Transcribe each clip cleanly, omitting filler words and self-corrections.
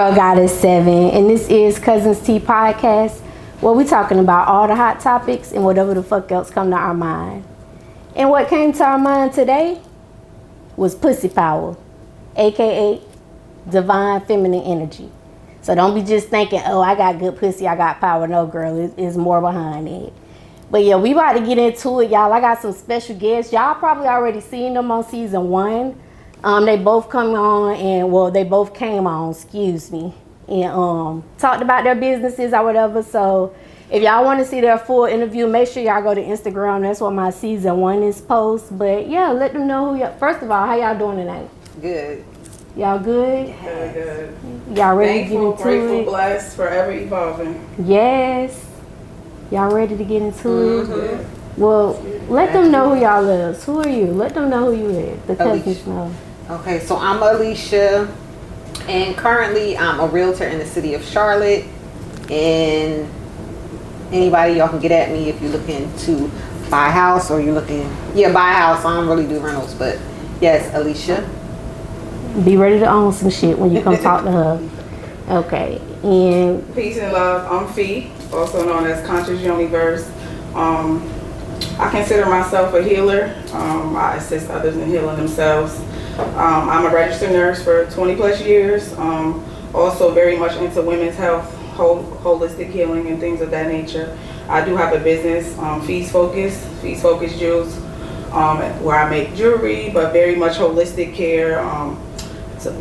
girl Goddess 7, and this is Cuzn'S Tea Podcast, where we talking about all the hot topics and whatever the fuck else come to our mind. And what came to our mind today was pussy power, aka divine feminine energy. So don't be just thinking, oh, I got good pussy, I got power. No, girl, it's more behind it. But yeah, we about to get into it, y'all. I got some special guests. Y'all probably already seen them on season 1. They both come on they both came on, and talked about their businesses or whatever. So if y'all want to see their full interview, make sure y'all go to Instagram. That's what my season 1 is post. But yeah, let them know who y'all. First of all, how y'all doing tonight? Good. Y'all good? Good. Y'all ready Thankful, to get into grateful, it? blessed, forever evolving. Yes. Y'all ready to get into it? Mm-hmm. Well, let them know who y'all is. Who are you? Let them know who you is. The cousins know. Okay, so I'm Alicia, and currently I'm a realtor in the city of Charlotte. And anybody, y'all can get at me if you're looking to buy a house or buy a house. I don't really do rentals, but yes, Alicia. Be ready to own some shit when you come talk to her. Okay, and Peace and love. I'm Fee, also known as Conscious Universe. I consider myself a healer. I assist others in healing themselves. I'm a registered nurse for 20 plus years. Also very much into women's health, holistic healing and things of that nature. I do have a business, Fees Focus Jewels, where I make jewelry, but very much holistic care,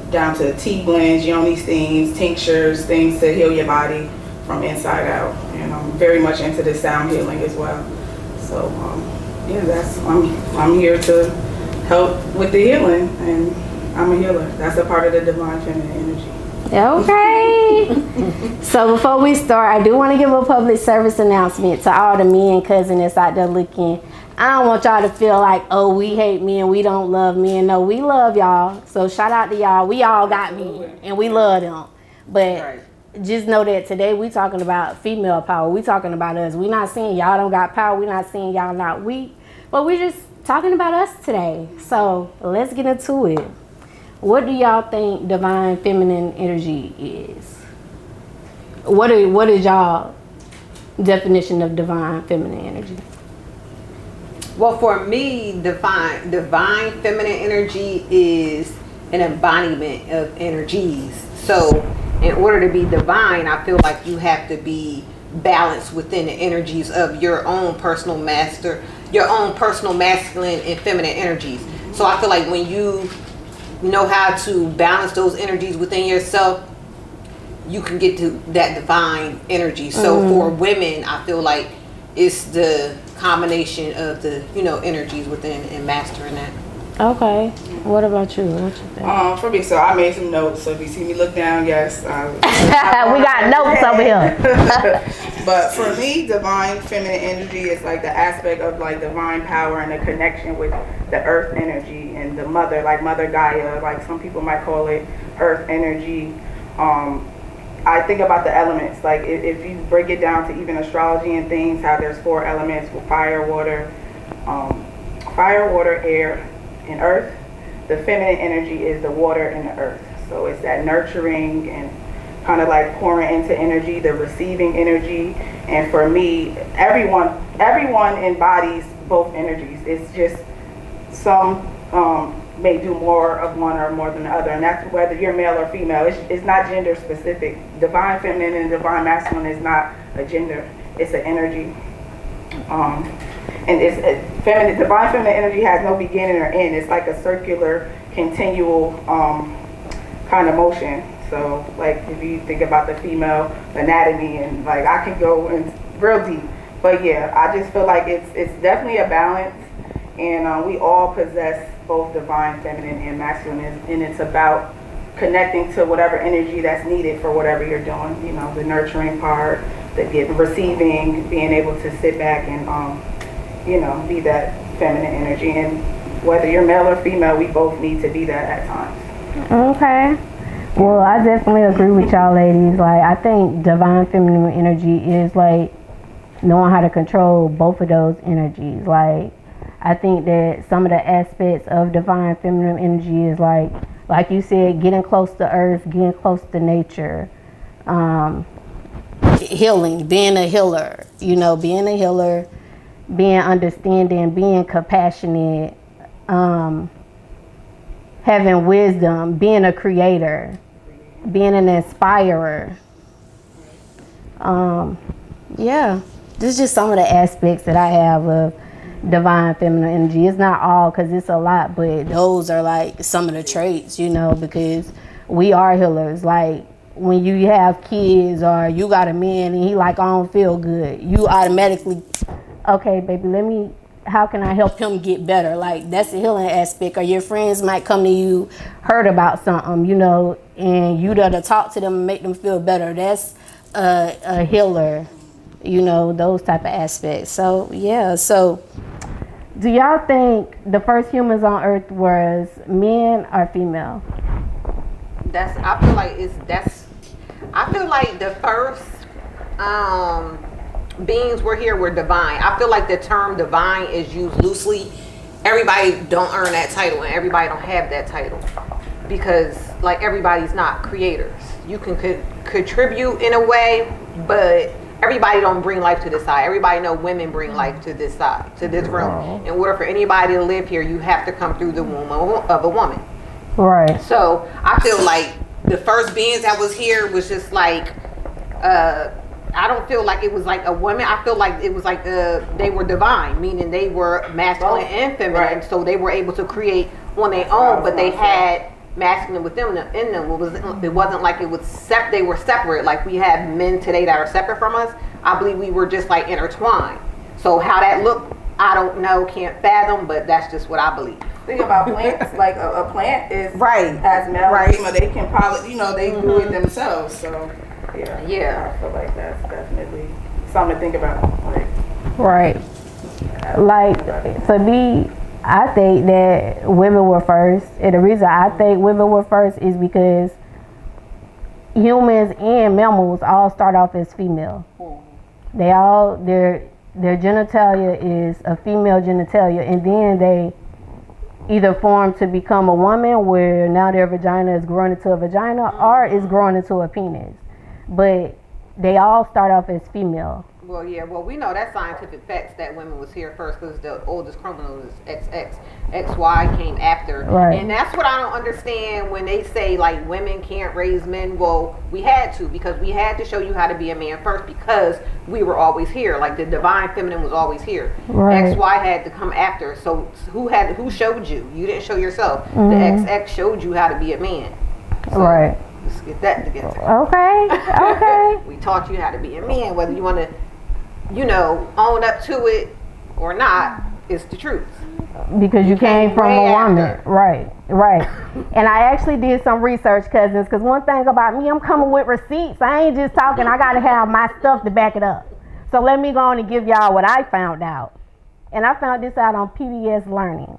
down to tea blends, yoni steams, tinctures, things to heal your body from inside out. And I'm very much into the sound healing as well. So I'm here to help with the healing, and I'm a healer. That's a part of the divine feminine energy. okay. So before we start, I do want to give a public service announcement to all the men cousins that's out there looking. I don't want y'all to feel like, oh, we hate men, we don't love men. No, we love y'all. So shout out to y'all. We all got men, and we love them. But just know that today we talking about female power. We talking about us. We not saying y'all don't got power. We not saying y'all not weak. But we just talking about us today. So let's get into it. What do y'all think divine feminine energy is? What is y'all definition of divine feminine energy? Well, for me, divine feminine energy is an embodiment of energies. So in order to be divine, I feel like you have to be balanced within the energies of your own personal masculine and feminine energies. So I feel like when you know how to balance those energies within yourself, you can get to that divine energy. So for women, I feel like it's the combination of the energies within and mastering that. Okay. What about you? What you think? For me, so I made some notes. So if you see me look down, yes. We got notes over here. But for me, divine feminine energy is like the aspect of like divine power and the connection with the earth energy and the mother, like Mother Gaia, like some people might call it earth energy. I think about the elements, like if you break it down to even astrology and things, how there's 4 elements with fire, water, air, and earth. The feminine energy is the water and the earth. So it's that nurturing and kind of like pouring into energy, the receiving energy. And for me, everyone embodies both energies. It's just some may do more of one or more than the other, and that's whether you're male or female. It's not gender specific. Divine feminine and divine masculine is not a gender. It's an energy. And divine feminine energy has no beginning or end. It's like a circular, continual kind of motion. So like if you think about the female anatomy, and like I can go in real deep, but yeah, I just feel like it's definitely a balance, and we all possess both divine feminine and masculine, and it's about connecting to whatever energy that's needed for whatever you're doing. The nurturing part, the receiving, being able to sit back and be that feminine energy. And whether you're male or female, we both need to be that at times. Okay. Well, I definitely agree with y'all ladies. Like, I think divine feminine energy is like knowing how to control both of those energies. Like, I think that some of the aspects of divine feminine energy is like like you said, getting close to earth, getting close to nature, healing, being a healer, being a healer, being understanding, being compassionate, having wisdom, being a creator, being an inspirer. Yeah, this is just some of the aspects that I have of divine feminine energy. It's not all, because it's a lot, but those are like some of the traits, because we are healers. Like when you have kids or you got a man and he like, I don't feel good, you automatically, okay, baby, how can I help him get better? Like that's the healing aspect. Or your friends might come to you, heard about something, and you there to talk to them and make them feel better. That's a healer, those type of aspects. So yeah, so do y'all think the first humans on earth was men or female? I feel like the first beings were divine. I feel like the term divine is used loosely. Everybody don't earn that title, and everybody don't have that title, because like everybody's not creators. You can contribute in a way, but everybody don't bring life to this side. Everybody know women bring life to this side, to this room. In order for anybody to live here, you have to come through the womb of a woman. Right. So I feel like the first beings that was here was just like, I don't feel like it was like a woman. I feel like it was like they were divine, meaning they were masculine and feminine. Right. So they were able to create on their own, but they had masculine within them. It wasn't like it was they were separate. Like we have men today that are separate from us. I believe we were just like intertwined. So how that looked, I don't know, can't fathom, but that's just what I believe. Think about plants. Like a plant is right as male, right? They can probably, they do it themselves. So yeah, I feel like that's definitely something to think about. Right. Like for me, I think that women were first, and the reason I think women were first is because humans and mammals all start off as female. They all their genitalia is a female genitalia, and then they either form to become a woman, where now their vagina is growing into a vagina, or is growing into a penis. But they all start off as female. Well, yeah. Well, we know that scientific facts that women was here first, because the oldest chromosome is XX. XY came after. Right. And that's what I don't understand when they say like women can't raise men. Well, we had to, because we had to show you how to be a man first, because we were always here. Like the divine feminine was always here. Right. XY had to come after. So who showed you? You didn't show yourself. Mm-hmm. The XX showed you how to be a man. So, right. Let's get that together. Okay. We taught you how to be a man, whether you want to, own up to it or not, it's the truth. Because you came from a woman. After. Right. And I actually did some research, cousins, because one thing about me, I'm coming with receipts. I ain't just talking. I got to have my stuff to back it up. So let me go on and give y'all what I found out. And I found this out on PBS Learning.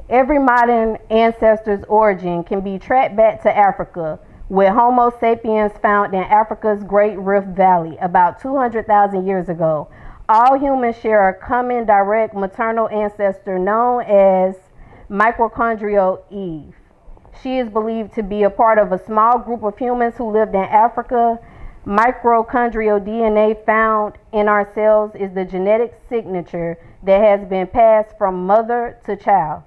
Every modern ancestor's origin can be tracked back to Africa, with Homo sapiens found in Africa's Great Rift Valley about 200,000 years ago. All humans share a common direct maternal ancestor known as mitochondrial Eve. She is believed to be a part of a small group of humans who lived in Africa. Mitochondrial DNA found in our cells is the genetic signature that has been passed from mother to child.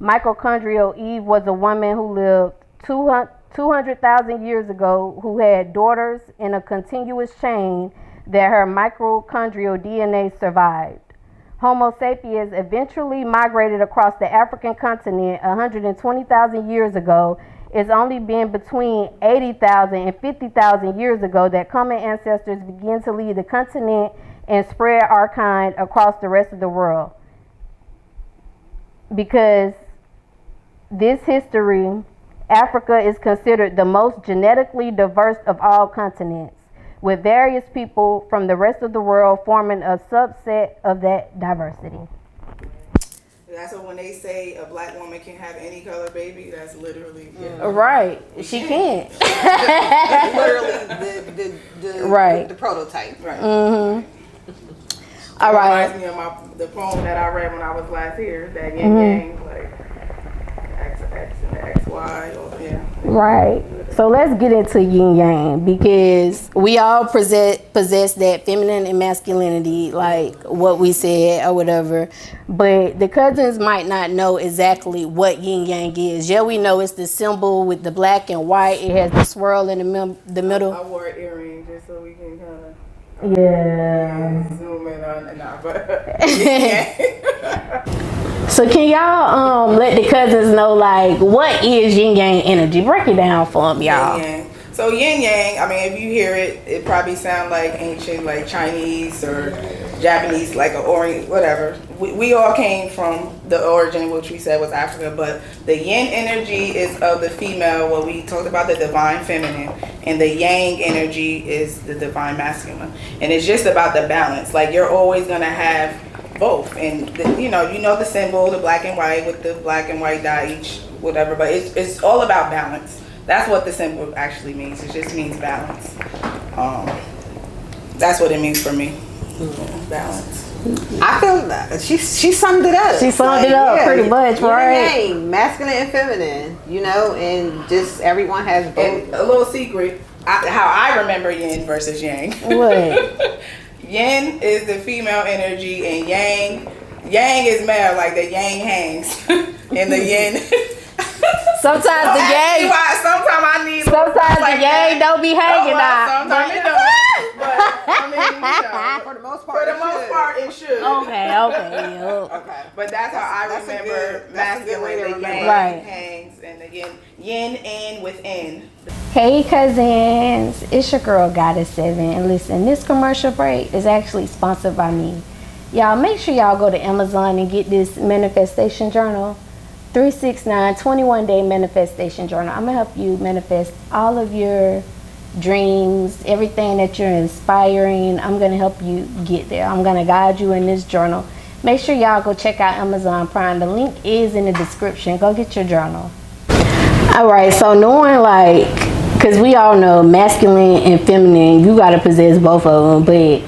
Mitochondrial Eve was a woman who lived 200,000 years ago, who had daughters in a continuous chain that her mitochondrial DNA survived. Homo sapiens eventually migrated across the African continent 120,000 years ago. It's only been between 80,000 and 50,000 years ago that common ancestors began to leave the continent and spread our kind across the rest of the world. Because this history, Africa is considered the most genetically diverse of all continents, with various people from the rest of the world forming a subset of that diversity. That's what when they say a black woman can have any color baby, that's literally right. She can't. Literally the prototype. Right. Mm-hmm. All right. Reminds me of the poem that I read when I was last here. That yin yang, like X and Y, or, yeah. Right. So let's get into yin yang, because we all possess that feminine and masculinity, like what we said or whatever. But the cousins might not know exactly what yin yang is. Yeah, we know it's the symbol with the black and white. It has the swirl in the middle. I wore an earring just so we can kind of zoom in on it now, but So can y'all let the cousins know, like, what is yin yang energy? Break it down for them, y'all. Yin yang. So yin yang, I mean, if you hear it, it probably sounds like ancient, like Chinese or Japanese, like an Orient, whatever. We all came from the origin, which we said was Africa, but the yin energy is of the female, what we talked about, the divine feminine, and the yang energy is the divine masculine. And it's just about the balance. Like, you're always gonna have both, and you know the symbol, the black and white with the black and white dye each, whatever. But it's all about balance. That's what the symbol actually means. It just means balance. That's what it means for me. Balance. I feel that she summed it up. She summed it up pretty much, right? Yang, masculine and feminine, and just everyone has both. And a little secret, how I remember yin versus yang. What? Yin is the female energy, and yang is male, like the yang hangs, and the yin. Sometimes the yang. Sometimes I need. Sometimes the yang don't be hanging out. Sometimes it don't. But I mean, for the most part, it should. Okay. Okay. But that's how I remember masculine. The yang Right. hangs, and the yin in within. Hey cousins, it's your girl Goddess7, and listen, this commercial break is actually sponsored by me. Y'all make sure y'all go to Amazon and get this manifestation journal, 369 21-day manifestation journal. I'm gonna help you manifest all of your dreams, everything that you're inspiring. I'm gonna help you get there. I'm gonna guide you in this journal. Make sure y'all go check out Amazon Prime. The link is in the description. Go get your journal. All right, so knowing, like, because we all know masculine and feminine, you got to possess both of them. But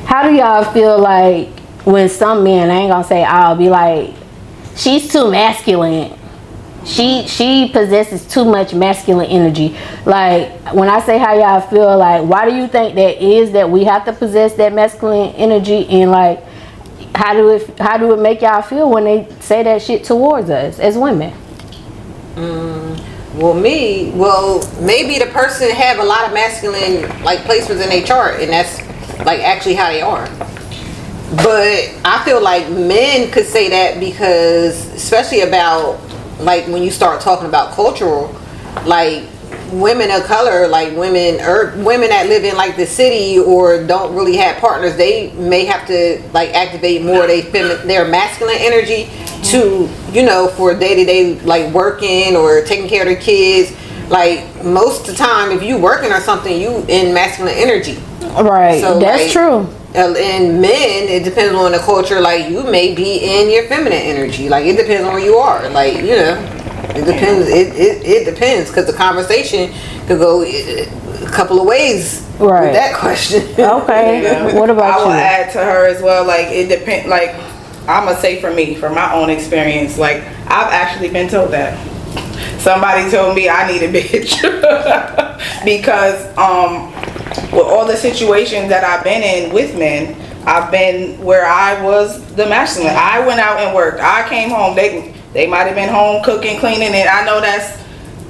how do y'all feel like when some men, I ain't going to say I'll be like, she's too masculine. She possesses too much masculine energy. Like, when I say how y'all feel, like, why do you think that is, that we have to possess that masculine energy? And, like, how do it make y'all feel when they say that shit towards us as women? Well, maybe the person have a lot of masculine like placements in their chart, and that's like actually how they are. But I feel like men could say that, because especially about like when you start talking about cultural, like women of color, like women that live in like the city or don't really have partners, they may have to like activate more of their masculine energy to, for day-to-day like working or taking care of their kids. Like most of the time, if you working or something, you in masculine energy. Right. So that's true. And men, it depends on the culture. Like you may be in your feminine energy. Like it depends on where you are. Like it depends. It depends, because the conversation could go a couple of ways. Right. With that question. Okay. Yeah. What about you? I will add to her as well. Like it depends. Like I'm gonna say for me, from my own experience, like I've actually been told that. Somebody told me I need a bitch because with all the situations that I've been in with men, I've been where I was the masculine. I went out and worked. I came home. They might have been home cooking, cleaning, and I know that's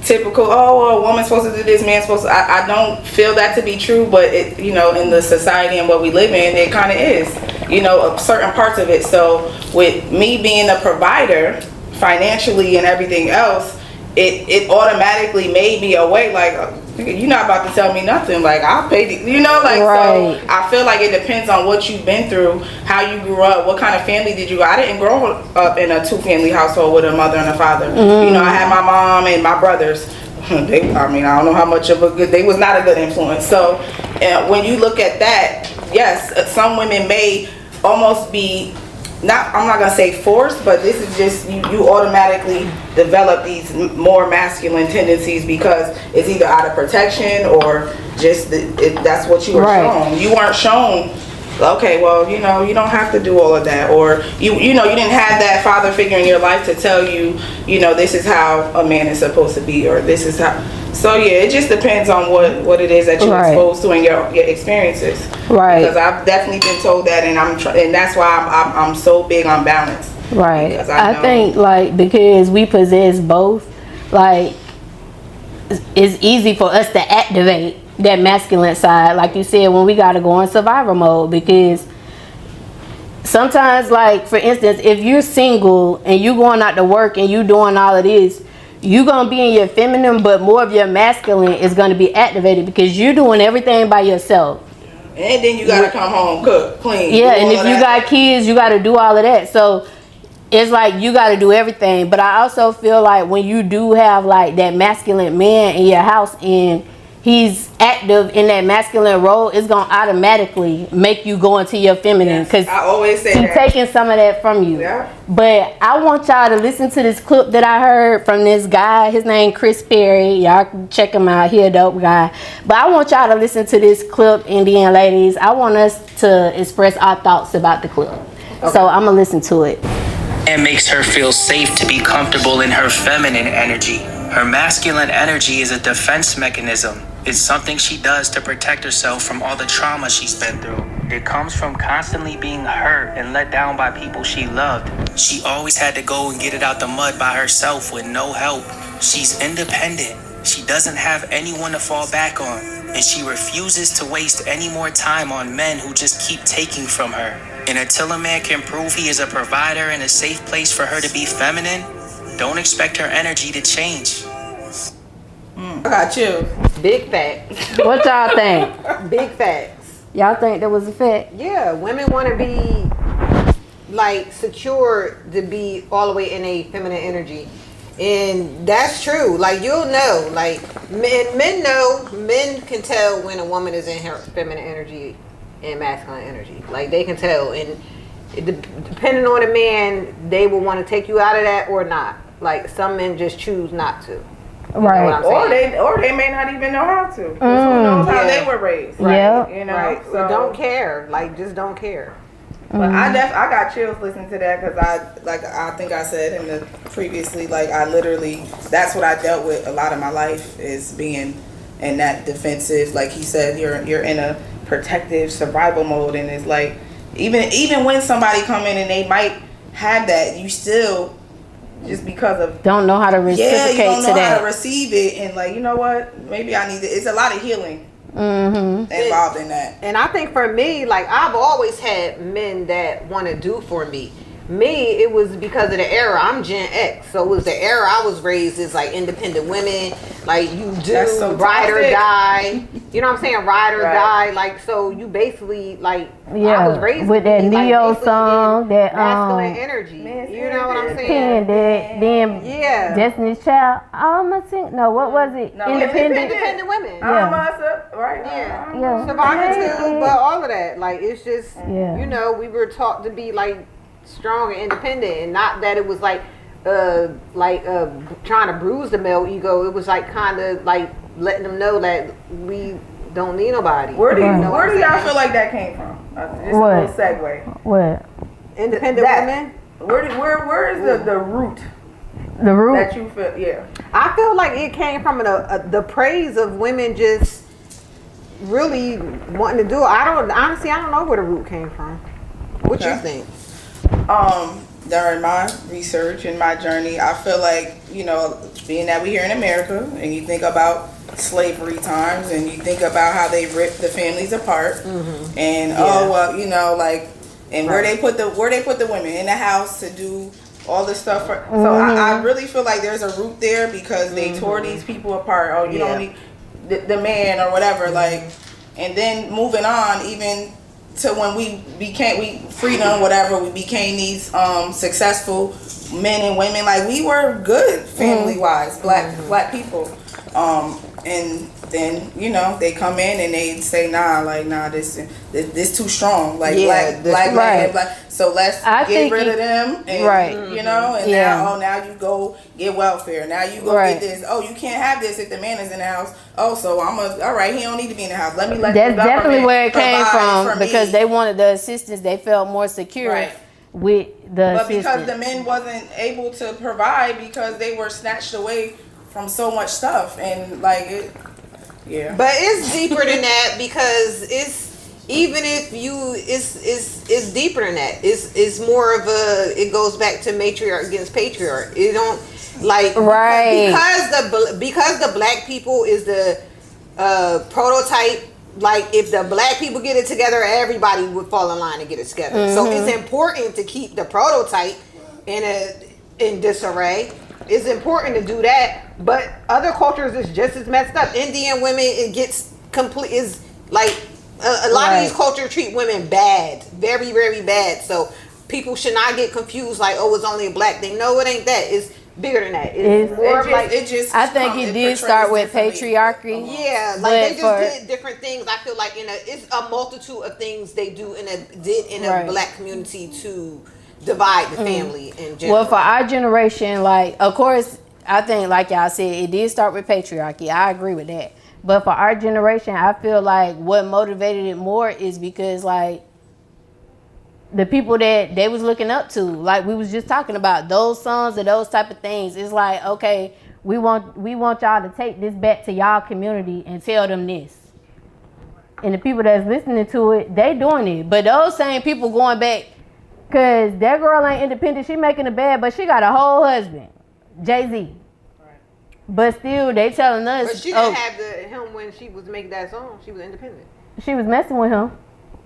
typical. Oh, a woman's supposed to do this, man's supposed to. I don't feel that to be true, but it, in the society and what we live in, it kind of is. Certain parts of it. So with me being a provider financially and everything else, it automatically made me away. Like, you're not about to tell me nothing. Like, I'll pay. Right. So I feel like it depends on what you've been through, how you grew up, what kind of family did you. I didn't grow up in a 2-family household with a mother and a father. Mm-hmm. I had my mom and my brothers. I don't know how much of a good. They was not a good influence. So when you look at that, yes, some women may almost be. I'm not gonna say forced, but this is just you automatically develop these more masculine tendencies because it's either out of protection or just that's what you were shown. You weren't shown okay, well, you know, you don't have to do all of that, or you know, you didn't have that father figure in your life to tell you, you know, this is how a man is supposed to be, or this is how. So yeah, it just depends on what it is that you're exposed to in your experiences. Right. Because I've definitely been told that, and and that's why I'm so big on balance. Right. Because I think like because we possess both, like it's easy for us to activate that masculine side, like you said, when we gotta go in survival mode. Because sometimes, like for instance, if you're single and you going out to work and you doing all of this, you gonna be in your feminine, but more of your masculine is gonna be activated because you're doing everything by yourself. And then you gotta come home, cook, clean. Yeah, and if you got kids, you gotta do all of that. So it's like you got to do everything. But I also feel like when you do have like that masculine man in your house and he's active in that masculine role, it's going to automatically make you go into your feminine. Because I always say he's taking some of that from you. Yeah. But I want y'all to listen to this clip that I heard from this guy. His name Chris Perry. Y'all can check him out. He a dope guy. But I want y'all to listen to this clip, Indian ladies. I want us to express our thoughts about the clip. Okay. So I'm going to listen to it. And makes her feel safe to be comfortable in her feminine energy. Her masculine energy is a defense mechanism. It's something she does to protect herself from all the trauma she's been through. It comes from constantly being hurt and let down by people she loved. She always had to go and get it out the mud by herself with no help. She's independent. She doesn't have anyone to fall back on. And she refuses to waste any more time on men who just keep taking from her. And until a man can prove he is a provider and a safe place for her to be feminine, don't expect her energy to change. I got chills. Big facts. What y'all think? Big facts. Y'all think that was a fact? Yeah, women want to be like secure to be all the way in a feminine energy. And that's true. Like, you'll know, like men know, men can tell when a woman is in her feminine energy and masculine energy. Like, they can tell. And depending on the man, they will want to take you out of that or not. Like, some men just choose not to. Right. Or they may not even know how to. Who knows how they were raised. Right. Yeah. You know, right. So don't care. Like, just don't care. But I got chills listening to that, because I think I said in the previously, like, I literally, that's what I dealt with a lot of my life, is being in that defensive, like he said, you're in a protective survival mode. And it's like, even when somebody come in and they might have that, you still, just because of don't know how to reciprocate, you don't know to that. how to receive it, and like, you know what, maybe I need to, it's a lot of healing involved in that. And I think for me, like, I've always had men that want to do for me. Me, it was because of the era. I'm Gen X, so it was the era I was raised as, like, independent women. Like, you do ride or die. You know what I'm saying? Ride or die. Like, so you basically, like, I was raised with that Neo like, song, that masculine energy. You know what I'm saying? Then Destiny's Child. What was it? No, independent women. Right. Yeah. Survivor, but all of that. Like, it's just, you know, we were taught to be, like, strong and independent, and not that it was like trying to bruise the male ego. It was like kind of like letting them know that we don't need nobody. Where do y'all feel like that came from? Just a little segue. What? Independent women. Where is the root? The root that you feel? Yeah. I feel like it came from the praise of women just really wanting to do it. I don't know where the root came from. What you think? During my research and my journey, I feel like, you know, being that we're here in America and you think about slavery times and you think about how they ripped the families apart, and you know, like, and where they put the women in the house to do all this stuff. So I really feel like there's a root there, because they tore these people apart. Oh, you don't need the man or whatever. Like, and then moving on, even to when we became freedom, whatever, we became these successful men and women. Like, we were good family wise, black people, and then they come in and they say, nah, this too strong, like Yeah, black, so let's get rid of them, and and now you go get welfare, now you go get this, oh, you can't have this if the man is in the house, oh, so all right, he don't need to be in the house, let that's definitely where it came from, because me. they wanted the assistance, they felt more secure with the assistance. Because the men wasn't able to provide because they were snatched away from so much stuff, and but it's deeper than that, because it's deeper than that. It's more of it goes back to matriarch against patriarch. It don't because the black people is the prototype. Like, if the black people get it together, everybody would fall in line and get it together. Mm-hmm. So it's important to keep the prototype in disarray. It's important to do that, but other cultures is just as messed up. Indian women, it gets complete, is like a lot of these cultures treat women bad, very, very bad. So people should not get confused like, oh, it's only a black thing. No, it ain't that. It's bigger than that. It's more like I think it did start with patriarchy. Yeah, like they just did different things. I feel like it's a multitude of things they do in a black community to divide the family in general. Well, for our generation, like, of course, I think, like y'all said, it did start with patriarchy. I agree with that. But for our generation, I feel like what motivated it more is because, like, the people that they was looking up to, like we was just talking about, those sons and those type of things. It's like, okay, we want y'all to take this back to y'all community and tell them this. And the people that's listening to it, they doing it. But those same people going back, because that girl ain't independent. She making a bed, but she got a whole husband, Jay-Z. Right. But still, they telling us. But she didn't have him when she was making that song. She was independent. She was messing with him.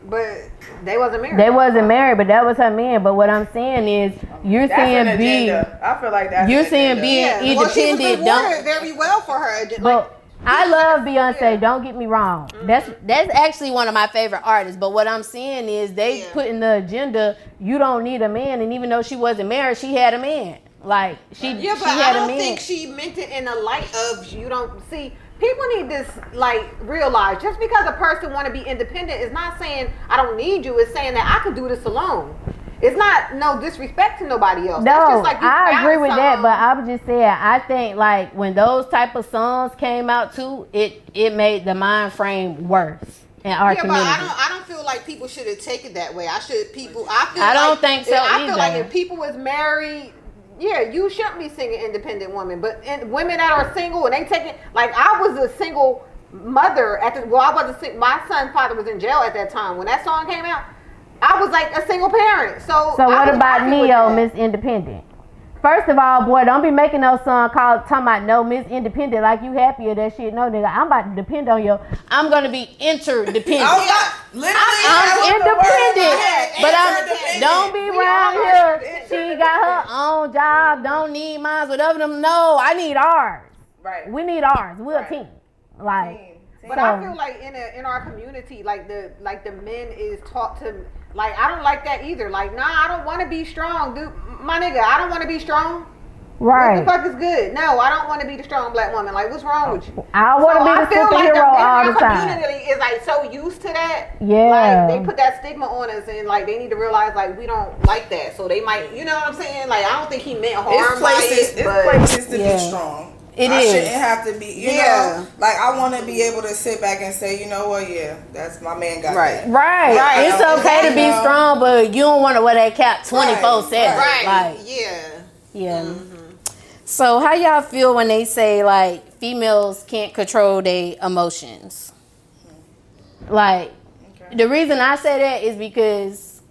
But they wasn't married. They wasn't married, but that was her man. But what I'm saying is, you're seeing I feel like that's you're seeing being independent. Well, she was rewarded very well for her. But I love Beyonce. Don't get me wrong. Mm-hmm. That's actually one of my favorite artists. But what I'm saying is, they put in the agenda, you don't need a man. And even though she wasn't married, she had a man. Like she had a man. I don't think she meant it in the light of you don't see. People need this, like, realize, just because a person want to be independent is not saying I don't need you. It's saying that I could do this alone. It's not no disrespect to nobody else. No, that's just like I agree with that, but I was just saying, I think, like, when those type of songs came out too, it made the mind frame worse in our community. But I don't feel like people should have taken it that way. I don't think so I either. feel like if people was married, you shouldn't be singing independent women. But women that are single and they taking, like, I was a single mother I wasn't. My son's father was in jail at that time when that song came out. I was like a single parent. So what about Neo, Miss Independent? First of all, boy, don't be making no song talking about no Miss Independent like you happy or that shit. No, nigga, I'm about to depend on you. I'm gonna be interdependent. I'm independent, but don't be around here. She got her own job, don't need mine, whatever them. No, I need ours. Right. We need ours. We're a team. Like. But I feel like in our community, like the men is taught to, like, I don't like that either. Like, nah, I don't want to be strong, dude. My nigga, I don't want to be strong. Right. What the fuck is good? No, I don't want to be the strong black woman. Like, what's wrong with you? I want to be the superhero all the time. Our community is like so used to that. Yeah. Like, they put that stigma on us, and like they need to realize like we don't like that. So they might, you know what I'm saying? Like, I don't think he meant harm by it. It's places to be strong. I shouldn't have to be, you know, like, I want to be able to sit back and say, you know what, that's my man got that. Right. It's okay to be strong, but you don't want to wear that cap 24/7. Right. Like, yeah. Mm-hmm. So how y'all feel when they say, like, females can't control their emotions? Like, the reason I say that is because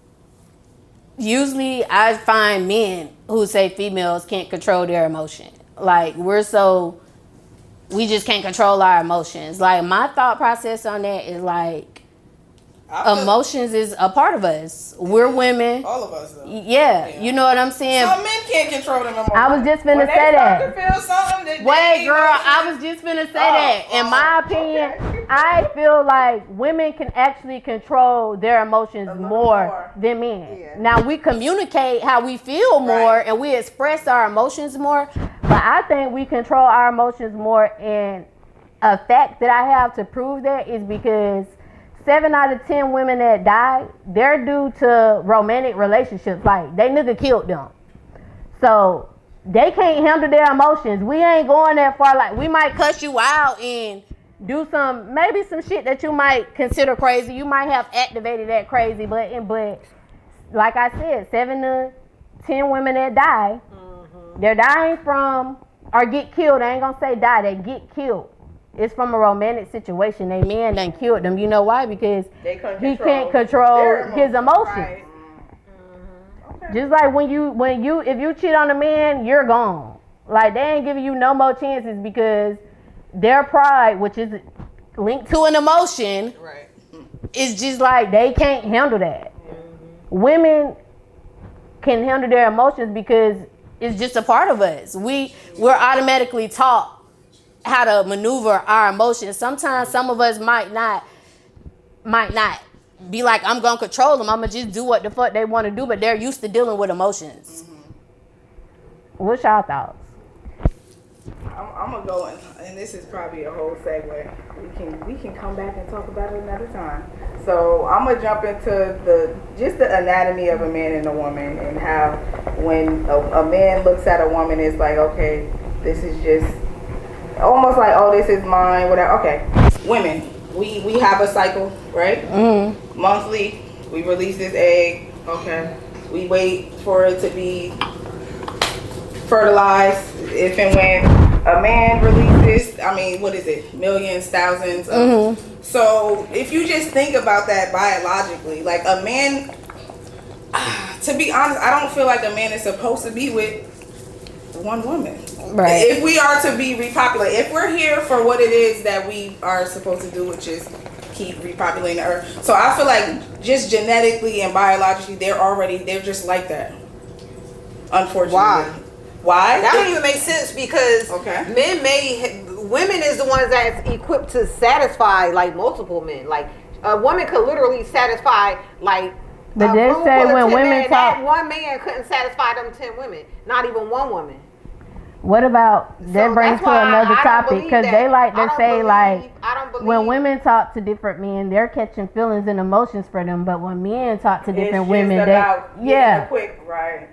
usually I find men who say females can't control their emotions. Like, we just can't control our emotions. Like, my thought process on that is like, emotions is a part of us. We're women. All of us, though. Yeah, you know what I'm saying? Some men can't control them emotions. I was just finna say that. Wait, girl, I was just finna say that. In my opinion, I feel like women can actually control their emotions more than men. Yeah. Now, we communicate how we feel more and we express our emotions more, but I think we control our emotions more in a fact that I have to prove that is because 7 out of 10 women that die, they're due to romantic relationships. Like, they nigga killed them. So, they can't handle their emotions. We ain't going that far. Like, we might cuss you out and do maybe some shit that you might consider crazy. You might have activated that crazy button, but like I said, 7 to 10 women that die, they're dying from, or get killed. I ain't gonna say die, they get killed. It's from a romantic situation. They man done killed them. You know why? Because he can't control his emotions. Right. Okay. Just like if you cheat on a man, you're gone. Like, they ain't giving you no more chances because their pride, which is linked to an emotion, right, is just like they can't handle that. Women can handle their emotions because it's just a part of us. We're automatically taught how to maneuver our emotions. Sometimes some of us might not be like, I'm gonna control them. I'm gonna just do what the fuck they want to do, but they're used to dealing with emotions. What's y'all thoughts? I'm gonna go and this is probably a whole segue. We can come back and talk about it another time. So I'm gonna jump into the anatomy of a man and a woman, and how when a man looks at a woman, it's like, okay, this is just almost like, oh, this is mine, whatever. Okay, women, we have a cycle, right? Mm-hmm. Monthly, we release this egg. Okay, we wait for it to be fertilized. If and when a man releases, I mean, what is it? Millions, thousands. So if you just think about that biologically, like a man, to be honest, I don't feel like a man is supposed to be with one woman. Right. If we are to be repopulated, if we're here for what it is that we are supposed to do, which is keep repopulating the earth. So I feel like just genetically and biologically, they're just like that. Unfortunately. Why? That don't even make sense because women is the ones that's equipped to satisfy like multiple men. Like a woman could literally satisfy like. But they say when women talk, that one man couldn't satisfy them 10 women, not even one woman. What about that brings to another topic, because they like to say like when women talk to different men, they're catching feelings and emotions for them, but when men talk to different women, quick, right?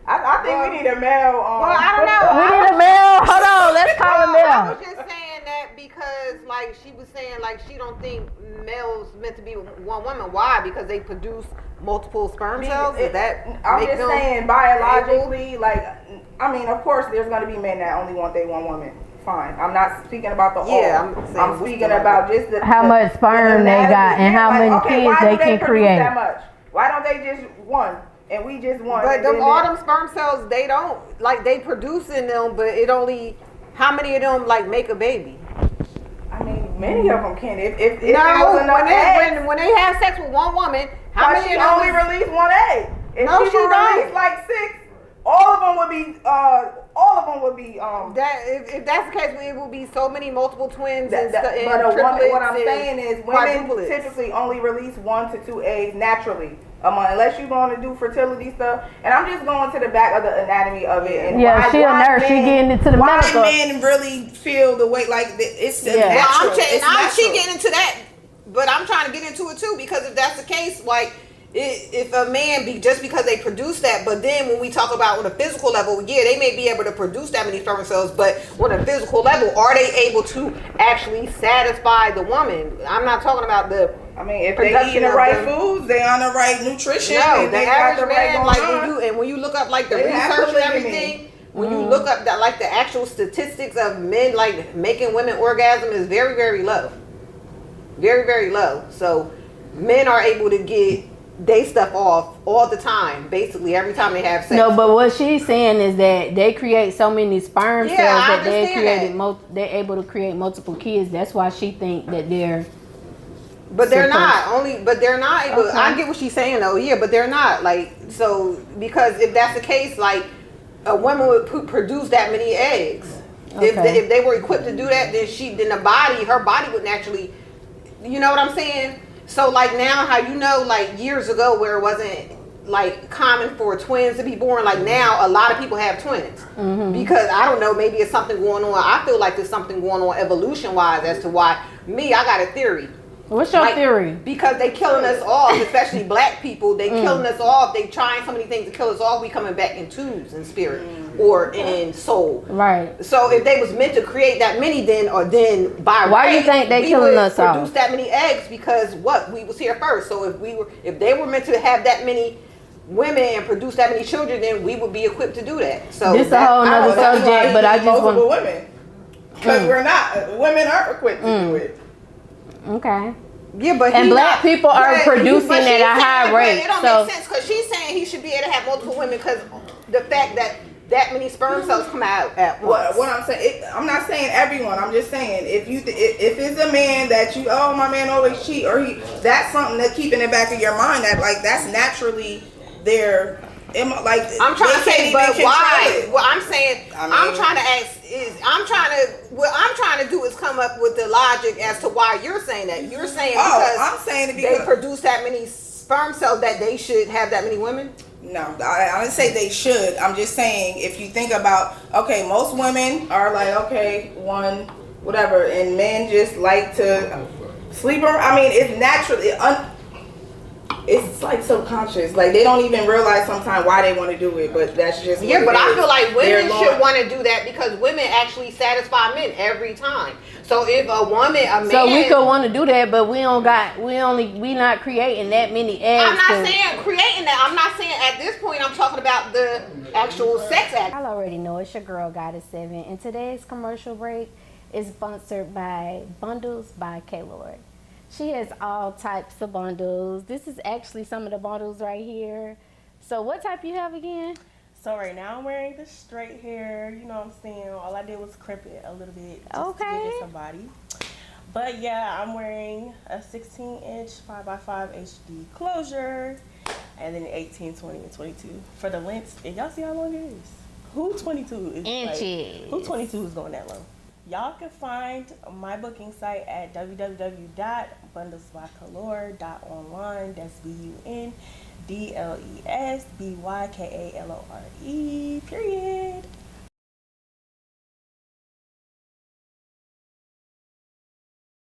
I think we need a male. Well, I don't know. We need a male. Hold on, let's call a male. I was just saying that because, like, she was saying, like, she don't think males meant to be one woman. Why? Because they produce multiple sperm cells. Is that? I'm just saying biologically. Like, I mean, of course, there's going to be men that only want one woman. Fine. I'm not speaking about the I'm speaking about just how much sperm they got and how many kids they can create. That much? Why don't they just one? And we just want. But all them sperm cells, they don't like they produce in them, but it only how many of them like make a baby? I mean, many of them can. If when they have sex with one woman, how many she of them only release one egg? If she release like 6, all of them would be. If that's the case, it will be so many multiple twins and what I'm saying is, women typically only release 1 to 2 eggs naturally. Unless you're going to do fertility stuff, and I'm just going to the back of the anatomy of it. And she a nurse. She getting into the medical. Why men really feel the way like it's natural. She getting into that, but I'm trying to get into it too, because if that's the case, like if a man just because they produce that, but then when we talk about on a physical level, they may be able to produce that many sperm cells, but on a physical level, are they able to actually satisfy the woman? I'm not talking about if they eating the right foods, they on the right nutrition. No, the average man, like when you look up like the research and everything, when you look up that like the actual statistics of men like making women orgasm is very, very low. Very, very low. So men are able to get they stuff off all the time, basically every time they have sex. No, but what she's saying is that they create so many sperm cells that they're able to create multiple kids. That's why she think that they're. But they're not able. Okay. I get what she's saying though. Yeah, but they're not because if that's the case, like a woman would produce that many eggs. Okay. If they were equipped to do that, then her body would naturally. You know what I'm saying? So like now, how like years ago where it wasn't like common for twins to be born. Like now, a lot of people have twins because I don't know. Maybe it's something going on. I feel like there's something going on evolution wise as to why. Me, I got a theory. What's your theory? Because they killing us off, especially black people. They killing us off. They trying so many things to kill us off. We coming back in twos in spirit or in soul. Right. So if they was meant to create that many, then by why do you think they killing us off? Produce that many eggs because we was here first. So if they were meant to have that many women and produce that many children, then we would be equipped to do that. So this a whole nother subject, but I just want women because we're not women aren't equipped to do it. Okay. Yeah, but black people are producing at a high rate. It don't make sense because she's saying he should be able to have multiple women because the fact that many sperm cells come out at once. What I'm saying, I'm not saying everyone. I'm just saying if it's a man that my man always cheat that's something that keep in the back of your mind that's naturally there. Like I'm trying to say, but why? What I'm saying, I'm trying to do is come up with the logic as to why you're saying that. You're saying because I'm saying it because they produce that many sperm cells that they should have that many women. No, I didn't say they should. I'm just saying if you think about most women are like one whatever, and men just like to sleep around. I mean, it's naturally. It's like subconscious. Like they don't even realize sometimes why they want to do it, but that's just but I feel like women should want to do that because women actually satisfy men every time. So if a man, so we could want to do that, but we not creating that many eggs. I'm not saying creating that. I'm not saying at this point. I'm talking about the actual sex act. I already know it's your girl Goddess 7, and today's commercial break is sponsored by Bundles by K-Lord. She has all types of bundles. This is actually some of the bundles right here. So what type you have again? So right now I'm wearing the straight hair. You know what I'm saying? All I did was crimp it a little bit just to give it some body. But yeah, I'm wearing a 16-inch 5x5 HD closure. And then 18, 20, and 22 for the length. And y'all see how long it is? Who 22 is inches? Who 22 is going that low? Y'all can find my booking site at www.bundlesbykalore.online. That's BUNDLESBYKALORE. Period.